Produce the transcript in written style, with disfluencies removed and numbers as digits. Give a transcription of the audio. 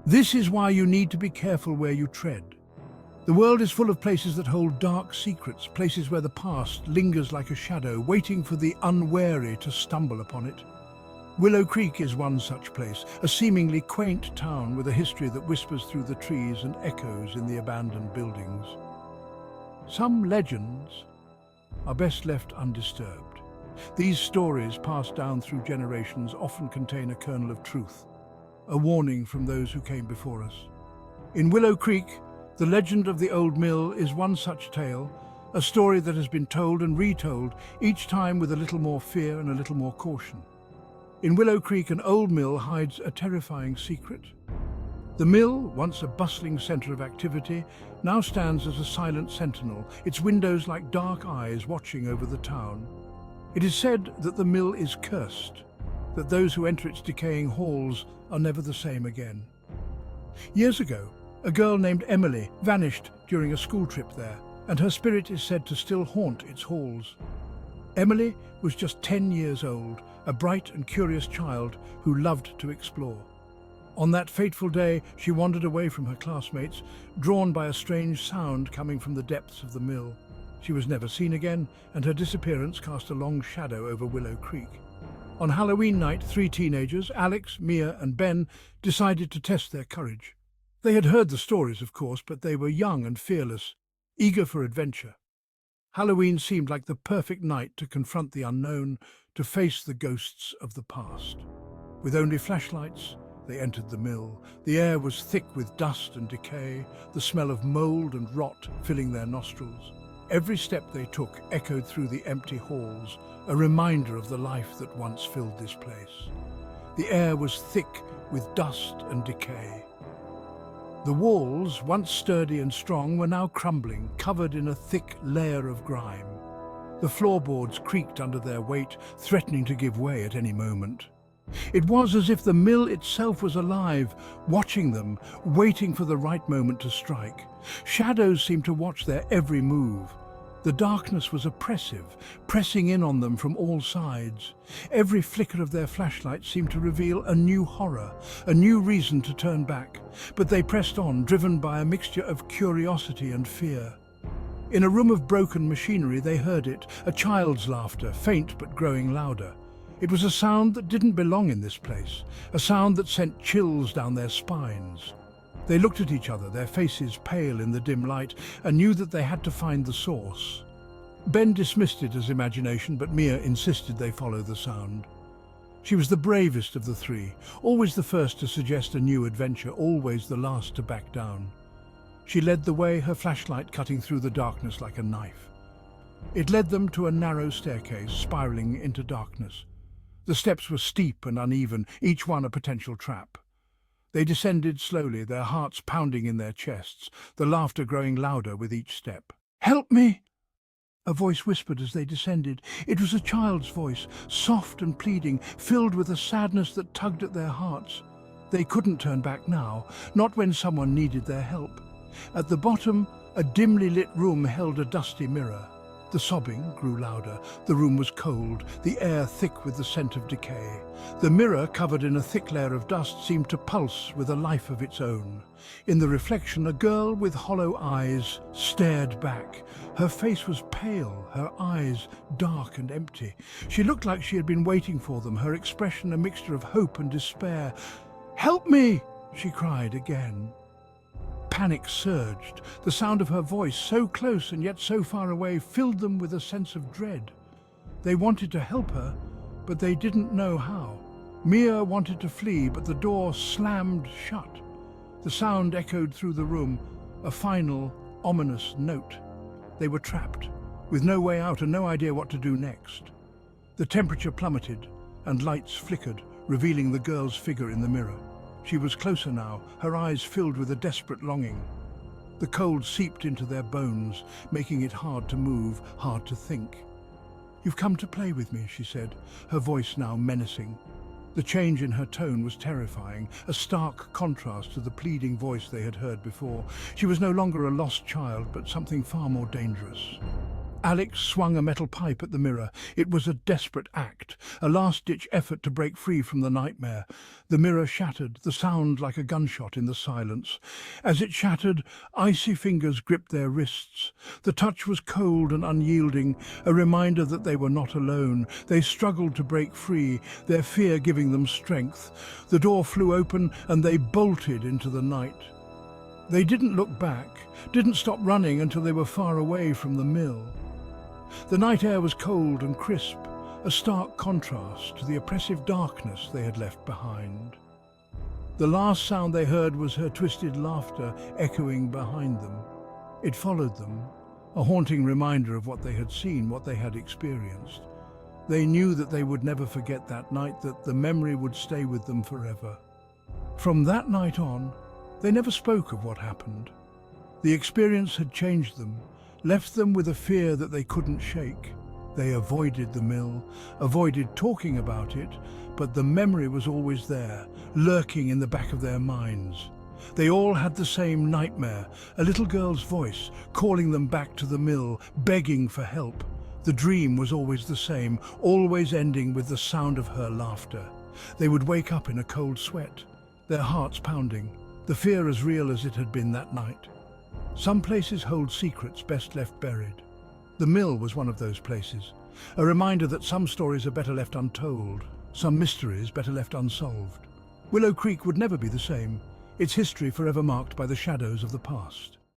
This is why you need to be careful where you tread. The world is full of places that hold dark secrets, places where the past lingers like a shadow, waiting for the unwary to stumble upon it. Willow Creek is one such place, a seemingly quaint town with a history that whispers through the trees and echoes in the abandoned buildings. Some legends are best left undisturbed. These stories, passed down through generations, often contain a kernel of truth, a warning from those who came before us. In Willow Creek, the legend of the old mill is one such tale, a story that has been told and retold, each time with a little more fear and a little more caution. In Willow Creek, an old mill hides a terrifying secret. The mill, once a bustling centre of activity, now stands as a silent sentinel, its windows like dark eyes watching over the town. It is said that the mill is cursed, that those who enter its decaying halls are never the same again. Years ago, a girl named Emily vanished during a school trip there, and her spirit is said to still haunt its halls. Emily was just 10 years old, a bright and curious child who loved to explore. On that fateful day, she wandered away from her classmates, drawn by a strange sound coming from the depths of the mill. She was never seen again, and her disappearance cast a long shadow over Willow Creek. On Halloween night, 3 teenagers, Alex, Mia, and Ben, decided to test their courage. They had heard the stories, of course, but they were young and fearless, eager for adventure. Halloween seemed like the perfect night to confront the unknown, to face the ghosts of the past. With only flashlights, they entered the mill. The air was thick with dust and decay, the smell of mold and rot filling their nostrils. Every step they took echoed through the empty halls, a reminder of the life that once filled this place. The air was thick with dust and decay. The walls, once sturdy and strong, were now crumbling, covered in a thick layer of grime. The floorboards creaked under their weight, threatening to give way at any moment. It was as if the mill itself was alive, watching them, waiting for the right moment to strike. Shadows seemed to watch their every move. The darkness was oppressive, pressing in on them from all sides. Every flicker of their flashlight seemed to reveal a new horror, a new reason to turn back. But they pressed on, driven by a mixture of curiosity and fear. In a room of broken machinery, they heard it, a child's laughter, faint but growing louder. It was a sound that didn't belong in this place, a sound that sent chills down their spines. They looked at each other, their faces pale in the dim light, and knew that they had to find the source. Ben dismissed it as imagination, but Mia insisted they follow the sound. She was the bravest of the 3, always the first to suggest a new adventure, always the last to back down. She led the way, her flashlight cutting through the darkness like a knife. It led them to a narrow staircase, spiraling into darkness. The steps were steep and uneven, each one a potential trap. They descended slowly, their hearts pounding in their chests, the laughter growing louder with each step. "Help me!" a voice whispered as they descended. It was a child's voice, soft and pleading, filled with a sadness that tugged at their hearts. They couldn't turn back now, not when someone needed their help. At the bottom, a dimly lit room held a dusty mirror. The sobbing grew louder. The room was cold, the air thick with the scent of decay. The mirror, covered in a thick layer of dust, seemed to pulse with a life of its own. In the reflection, a girl with hollow eyes stared back. Her face was pale, her eyes dark and empty. She looked like she had been waiting for them, her expression a mixture of hope and despair. "Help me!" she cried again. Panic surged. The sound of her voice, so close and yet so far away, filled them with a sense of dread. They wanted to help her, but they didn't know how. Mia wanted to flee, but the door slammed shut. The sound echoed through the room, a final, ominous note. They were trapped, with no way out and no idea what to do next. The temperature plummeted, and lights flickered, revealing the girl's figure in the mirror. She was closer now, her eyes filled with a desperate longing. The cold seeped into their bones, making it hard to move, hard to think. "You've come to play with me," she said, her voice now menacing. The change in her tone was terrifying, a stark contrast to the pleading voice they had heard before. She was no longer a lost child, but something far more dangerous. Alex swung a metal pipe at the mirror. It was a desperate act, a last-ditch effort to break free from the nightmare. The mirror shattered, the sound like a gunshot in the silence. As it shattered, icy fingers gripped their wrists. The touch was cold and unyielding, a reminder that they were not alone. They struggled to break free, their fear giving them strength. The door flew open and they bolted into the night. They didn't look back, didn't stop running until they were far away from the mill. The night air was cold and crisp, a stark contrast to the oppressive darkness they had left behind. The last sound they heard was her twisted laughter echoing behind them. It followed them, a haunting reminder of what they had seen, what they had experienced. They knew that they would never forget that night, that the memory would stay with them forever. From that night on, they never spoke of what happened. The experience had changed them, left them with a fear that they couldn't shake. They avoided the mill, avoided talking about it, but the memory was always there, lurking in the back of their minds. They all had the same nightmare, a little girl's voice calling them back to the mill, begging for help. The dream was always the same, always ending with the sound of her laughter. They would wake up in a cold sweat, their hearts pounding, the fear as real as it had been that night. Some places hold secrets best left buried. The mill was one of those places, a reminder that some stories are better left untold, some mysteries better left unsolved. Willow Creek would never be the same, its history forever marked by the shadows of the past.